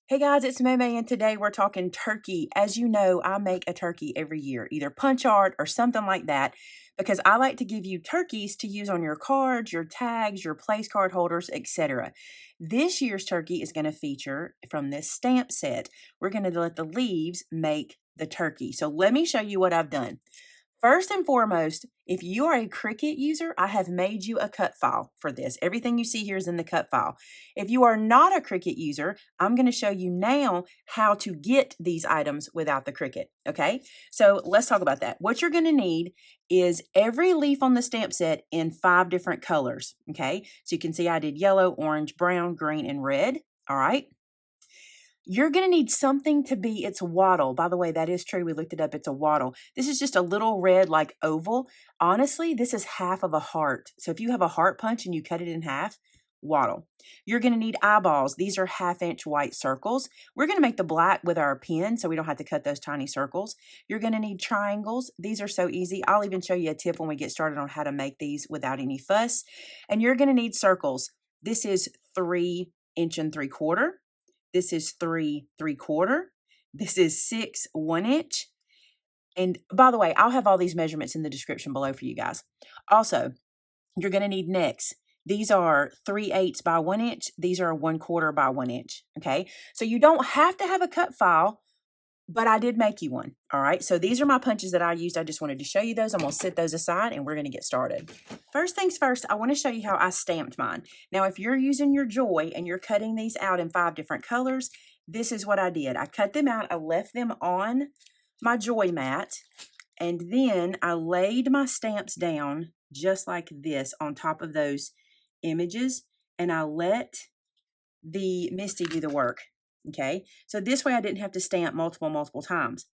Hey guys, it's Maymay, and today we're talking turkey. As you know, I make a turkey every year, either punch art or something like that, because I like to give you turkeys to use on your cards, your tags, your place card holders, etc. This year's turkey is going to feature from this stamp set. We're going to let the leaves make the turkey. So let me show you what I've done. First and foremost, if you are a Cricut user, I have made you a cut file for this. Everything you see here is in the cut file. If you are not a Cricut user, I'm going to show you now how to get these items without the Cricut, okay? So let's talk about that. What you're going to need is every leaf on the stamp set in 5 different colors, okay? So you can see I did yellow, orange, brown, green, and red, all right? You're going to need something to be its wattle. By the way, that is true. We looked it up. It's a wattle. This is just a little red like oval. Honestly, this is half of a heart. So if you have a heart punch and you cut it in half, wattle. You're going to need eyeballs. These are 1/2-inch white circles. We're going to make the black with our pen so we don't have to cut those tiny circles. You're going to need triangles. These are so easy. I'll even show you a tip when we get started on how to make these without any fuss. And you're going to need circles. This is 3 1/3. This is 3 3/4. This is 6 1-inch. And by the way, I'll have all these measurements in the description below for you guys. Also, you're going to need necks. These are 3/8 by 1-inch. These are 1/4 by 1-inch. Okay. So you don't have to have a cut file, but I did make you one. All right. So these are my punches that I used. I just wanted to show you those. I'm going to set those aside and we're going to get started. First things first, I want to show you how I stamped mine. Now, if you're using your Joy and you're cutting these out in 5 different colors, this is what I did. I cut them out. I left them on my Joy mat, and then I laid my stamps down just like this on top of those images, and I let the Misty do the work. Okay, so this way I didn't have to stamp multiple times.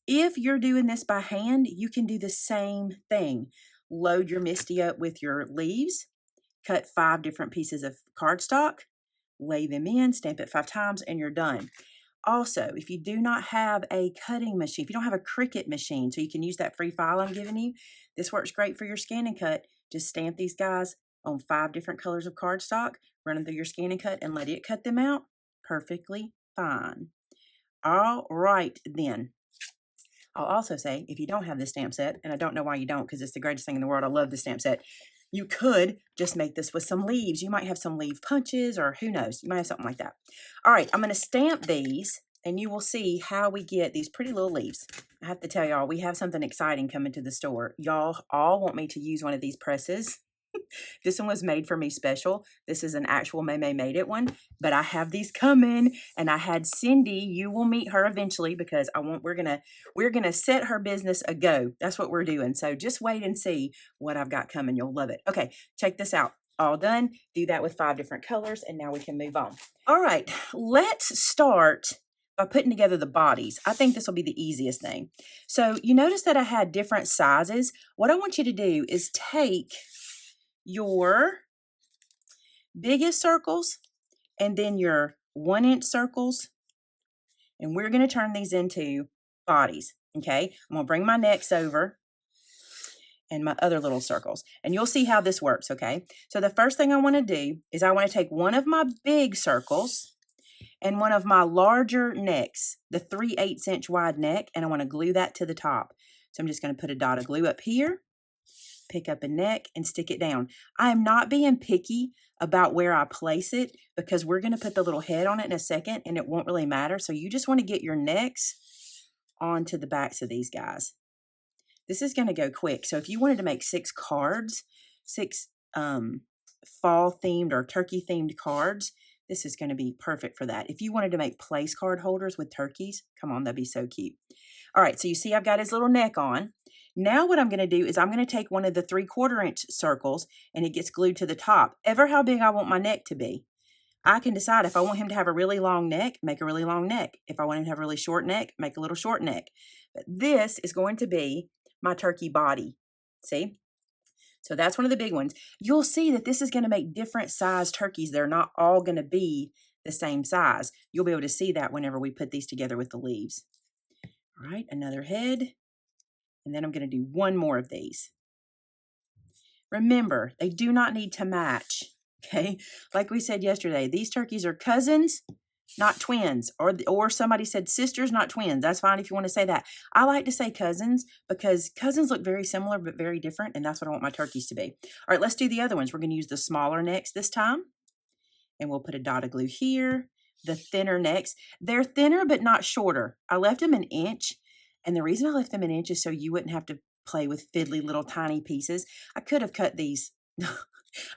If you're doing this by hand, you can do the same thing. Load your Misty up with your leaves, cut 5 different pieces of cardstock, lay them in, stamp it 5 times, and you're done. Also, if you do not have a cutting machine, if you don't have a Cricut machine, so you can use that free file I'm giving you, this works great for your scan and cut. Just stamp these guys on 5 different colors of cardstock, run them through your scan and cut, and let it cut them out. Perfectly fine. All right, then. I'll also say, if you don't have this stamp set, and I don't know why you don't because it's the greatest thing in the world, I love the stamp set, you could just make this with some leaves. You might have some leaf punches, or who knows, you might have something like that. All right, I'm going to stamp these, and you will see how we get these pretty little leaves. I have to tell y'all, we have something exciting coming to the store. Y'all all want me to use one of these presses. This one was made for me special. This is an actual Maymay made it one, but I have these coming, and I had Cindy. You will meet her eventually because we're gonna set her business a go. That's what we're doing. So just wait and see what I've got coming. You'll love it. Okay, check this out. All done. Do that with 5 different colors, and now we can move on. All right, let's start by putting together the bodies. I think this will be the easiest thing. So you notice that I had different sizes. What I want you to do is take your biggest circles and then your 1-inch circles, and we're going to turn these into bodies. Okay, I'm going to bring my necks over and my other little circles, and you'll see how this works. Okay, so the first thing I want to do is I want to take one of my big circles and one of my larger necks, the 3/8 wide neck, and I want to glue that to the top. So I'm just going to put a dot of glue up here, pick up a neck, and stick it down. I am not being picky about where I place it because we're going to put the little head on it in a second and it won't really matter. So you just want to get your necks onto the backs of these guys. This is going to go quick. So if you wanted to make 6 cards, 6 fall themed or turkey themed cards, this is going to be perfect for that. If you wanted to make place card holders with turkeys, come on, that'd be so cute. All right, so you see I've got his little neck on. Now what I'm going to do is I'm going to take one of the 3/4 inch circles and it gets glued to the top. Ever how big I want my neck to be. I can decide if I want him to have a really long neck, make a really long neck. If I want him to have a really short neck, make a little short neck. But this is going to be my turkey body. See? So that's one of the big ones. You'll see that this is going to make different size turkeys. They're not all going to be the same size. You'll be able to see that whenever we put these together with the leaves. All right, another head. And then I'm going to do one more of these. Remember, they do not need to match, okay? Like we said yesterday, these turkeys are cousins, not twins. Or somebody said sisters, not twins. That's fine if you want to say that. I like to say cousins because cousins look very similar but very different, and that's what I want my turkeys to be. All right, let's do the other ones. We're going to use the smaller necks this time, and we'll put a dot of glue here. The thinner necks. They're thinner but not shorter. I left them an inch, and the reason I left them an inch is so you wouldn't have to play with fiddly little tiny pieces. I could have cut these.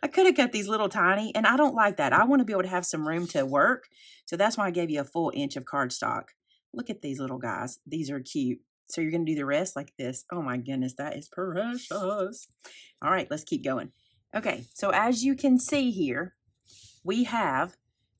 I could have cut these little tiny, and I don't like that. I want to be able to have some room to work. So that's why I gave you a full inch of cardstock. Look at these little guys. These are cute. So you're going to do the rest like this. Oh my goodness, that is precious. All right, let's keep going. Okay, so as you can see here, we have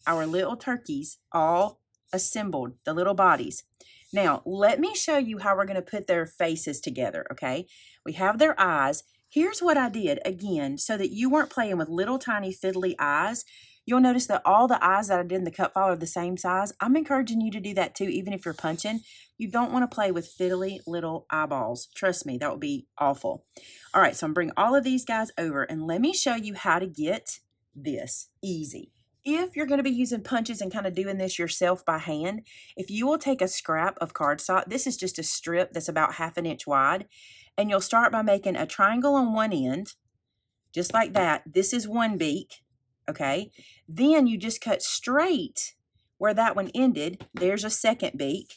our little turkeys all assembled, the little bodies. Now, let me show you how we're going to put their faces together, okay? We have their eyes. Here's what I did, again, so that you weren't playing with little tiny fiddly eyes. You'll notice that all the eyes that I did in the cut file are the same size. I'm encouraging you to do that too, even if you're punching. You don't want to play with fiddly little eyeballs. Trust me, that would be awful. All right, so I'm bringing all of these guys over, and let me show you how to get this easy. If you're going to be using punches and kind of doing this yourself by hand, if you will take a scrap of cardstock, this is just a strip that's about 1/2 inch wide, and you'll start by making a triangle on one end, just like that. This is one beak, okay? Then you just cut straight where that one ended. There's a second beak.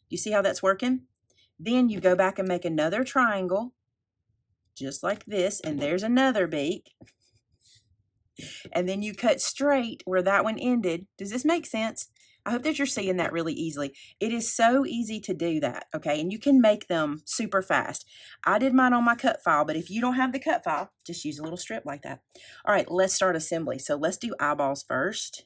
You see how that's working? Then you go back and make another triangle, just like this, and there's another beak. And then you cut straight where that one ended. Does this make sense? I hope that you're seeing that really easily. It is so easy to do that, okay? And you can make them super fast. I did mine on my cut file, but if you don't have the cut file, just use a little strip like that. All right, let's start assembly. So let's do eyeballs first.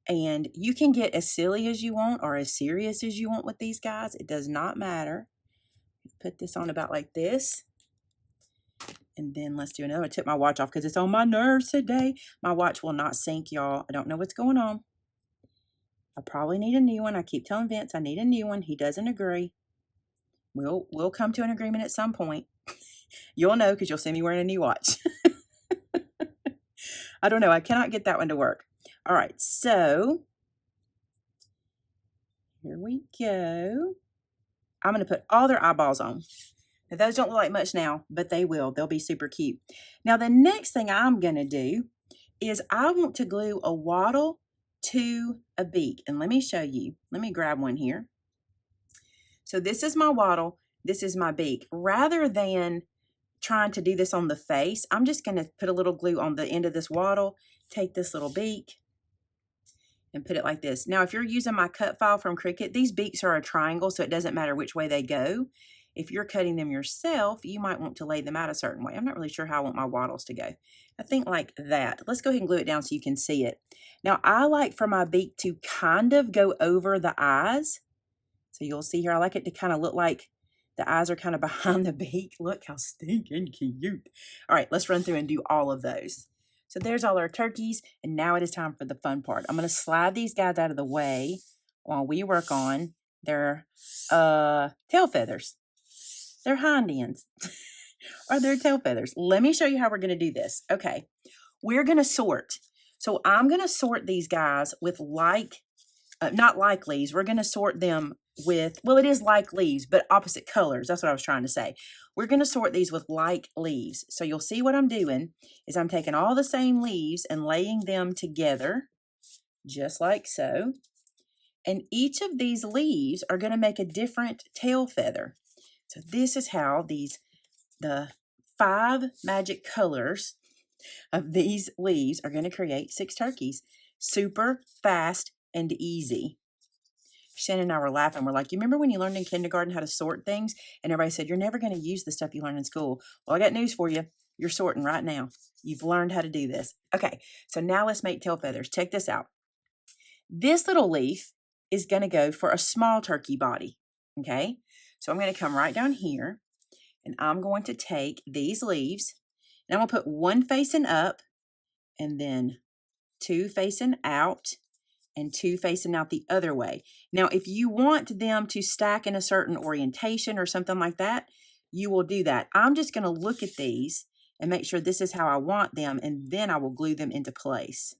And you can get as silly as you want or as serious as you want with these guys. It does not matter. Put this on about like this. And then let's do another. I took my watch off because it's on my nerves today. My watch will not sync, y'all. I don't know what's going on. I probably need a new one. I keep telling Vince I need a new one. He doesn't agree. We'll come to an agreement at some point. You'll know because you'll see me wearing a new watch. I don't know. I cannot get that one to work. All right, so here we go. I'm going to put all their eyeballs on. Now, those don't look like much now, but they will. They'll be super cute. Now, the next thing I'm going to do is I want to glue a wattle to a beak. And let me show you. Let me grab one here. So this is my wattle. This is my beak. Rather than trying to do this on the face, I'm just going to put a little glue on the end of this wattle, take this little beak, and put it like this. Now, if you're using my cut file from Cricut, these beaks are a triangle, so it doesn't matter which way they go. If you're cutting them yourself, you might want to lay them out a certain way. I'm not really sure how I want my wattles to go. I think like that. Let's go ahead and glue it down so you can see it. Now, I like for my beak to kind of go over the eyes. So you'll see here, I like it to kind of look like the eyes are kind of behind the beak. Look how stinking cute. All right, let's run through and do all of those. So there's all our turkeys, and now it is time for the fun part. I'm going to slide these guys out of the way while we work on their tail feathers. Their hind ends or their tail feathers. Let me show you how we're going to do this. Okay, we're going to sort. So I'm going to sort these guys with not like leaves. We're going to sort them with, well, it is like leaves, but opposite colors. That's what I was trying to say. We're going to sort these with like leaves. So you'll see what I'm doing is I'm taking all the same leaves and laying them together just like so. And each of these leaves are going to make a different tail feather. So this is how the 5 magic colors of these leaves are going to create 6 turkeys. Super fast and easy. Shannon and I were laughing. We're like, you remember when you learned in kindergarten how to sort things? And everybody said, you're never going to use the stuff you learned in school. Well, I got news for you. You're sorting right now. You've learned how to do this. Okay, so now let's make tail feathers. Check this out. This little leaf is going to go for a small turkey body. Okay, so I'm going to come right down here, and I'm going to take these leaves, and I'm going to put one facing up, and then 2 facing out, and 2 facing out the other way. Now, if you want them to stack in a certain orientation or something like that, you will do that. I'm just going to look at these and make sure this is how I want them, and then I will glue them into place.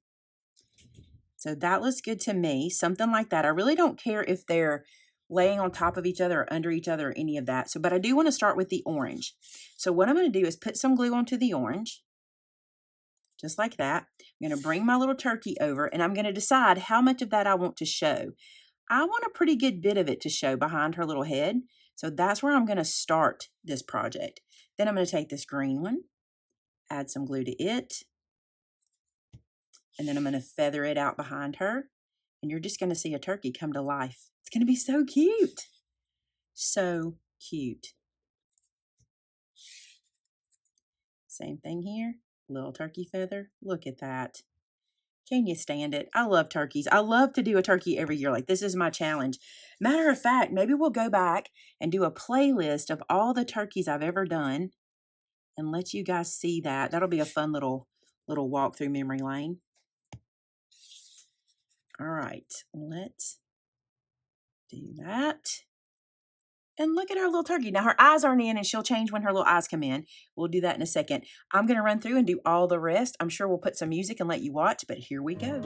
So that looks good to me, something like that. I really don't care if they're laying on top of each other or under each other or any of that. So, but I do want to start with the orange. So what I'm going to do is put some glue onto the orange, just like that. I'm going to bring my little turkey over and I'm going to decide how much of that I want to show. I want a pretty good bit of it to show behind her little head. So that's where I'm going to start this project. Then I'm going to take this green one, add some glue to it, and then I'm going to feather it out behind her. And you're just going to see a turkey come to life. It's going to be so cute. So cute. Same thing here. Little turkey feather. Look at that. Can you stand it? I love turkeys. I love to do a turkey every year. Like, this is my challenge. Matter of fact, maybe we'll go back and do a playlist of all the turkeys I've ever done and let you guys see that. That'll be a fun little walk through memory lane. All right, let's do that. And look at our little turkey. Now, her eyes aren't in, and she'll change when her little eyes come in. We'll do that in a second. I'm going to run through and do all the rest. I'm sure we'll put some music and let you watch, but here we go.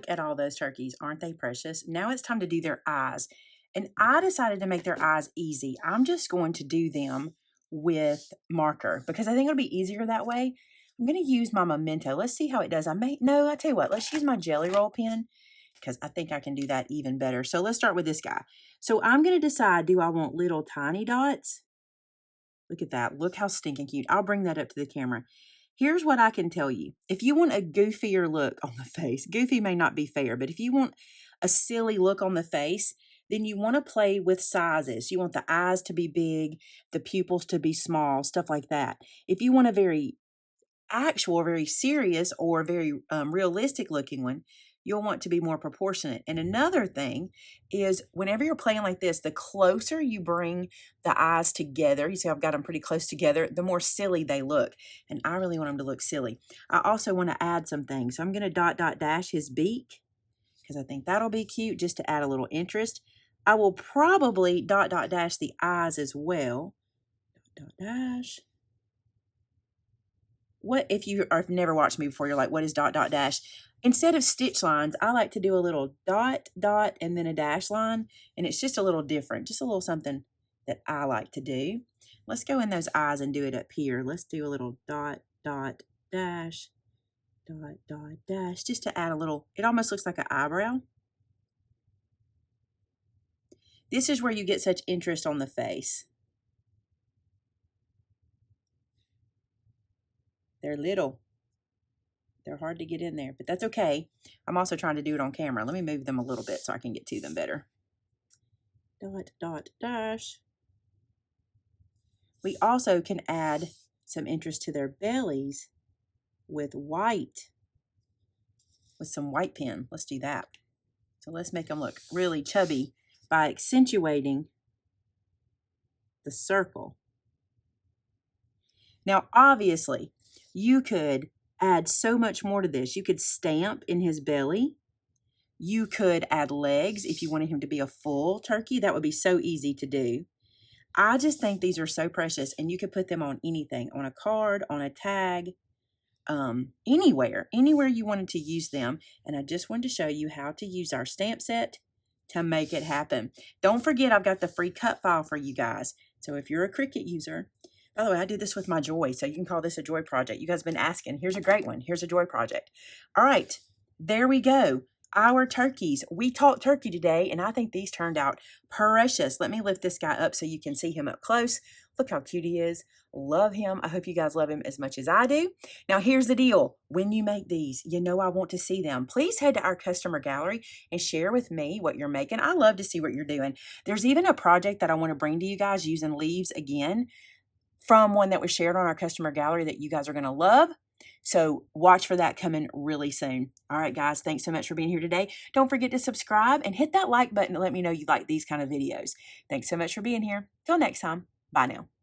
At all those turkeys. Aren't they precious? Now it's time to do their eyes. And I decided to make their eyes easy. I'm just going to do them with marker because I think it'll be easier that way. I'm going to use my Memento. Let's see how it does. I tell you what, let's use my Jelly Roll pen because I think I can do that even better. So let's start with this guy. So I'm going to decide, do I want little tiny dots? Look at that. Look how stinking cute. I'll bring that up to the camera. Here's what I can tell you. If you want a goofier look on the face, goofy may not be fair, but if you want a silly look on the face, then you want to play with sizes. You want the eyes to be big, the pupils to be small, stuff like that. If you want a very actual, very serious, or very realistic looking one, you'll want to be more proportionate. And another thing is whenever you're playing like this, the closer you bring the eyes together, you see I've got them pretty close together, the more silly they look. And I really want them to look silly. I also want to add some things. So I'm going to dot, dot, dash his beak because I think that'll be cute just to add a little interest. I will probably dot, dot, dash the eyes as well. Dot, dot, dash. What if you have never watched me before, you're like, what is dot, dot, dash? Instead of stitch lines, I like to do a little dot, dot, and then a dash line. And it's just a little different, just a little something that I like to do. Let's go in those eyes and do it up here. Let's do a little dot, dot, dash, dot, dot, dash, just to add a little, it almost looks like an eyebrow. This is where you get such interest on the face. They're little. They're hard to get in there, but that's okay. I'm also trying to do it on camera. Let me move them a little bit so I can get to them better. Dot, dot, dash. We also can add some interest to their bellies with white, with some white pen. Let's do that. So let's make them look really chubby by accentuating the circle. Now, obviously, you could add so much more to this. You could stamp in his belly. You could add legs if you wanted him to be a full turkey. That would be so easy to do. I just think these are so precious, and you could put them on anything, on a card, on a tag, anywhere you wanted to use them. And I just wanted to show you how to use our stamp set to make it happen. Don't forget, I've got the free cut file for you guys. So if you're a Cricut user, by the way, I do this with my Joy, so you can call this a Joy project. You guys have been asking. Here's a great one. Here's a Joy project. All right, there we go. our turkeys. We taught turkey today, and I think these turned out precious. Let me lift this guy up so you can see him up close. Look how cute he is. Love him. I hope you guys love him as much as I do. Now, here's the deal. When you make these, you know I want to see them. Please head to our customer gallery and share with me what you're making. I love to see what you're doing. There's even a project that I want to bring to you guys using leaves again from one that was shared on our customer gallery that you guys are going to love. So watch for that coming really soon. All right, guys, thanks so much for being here today. Don't forget to subscribe and hit that like button to let me know you like these kind of videos. Thanks so much for being here. Till next time. Bye now.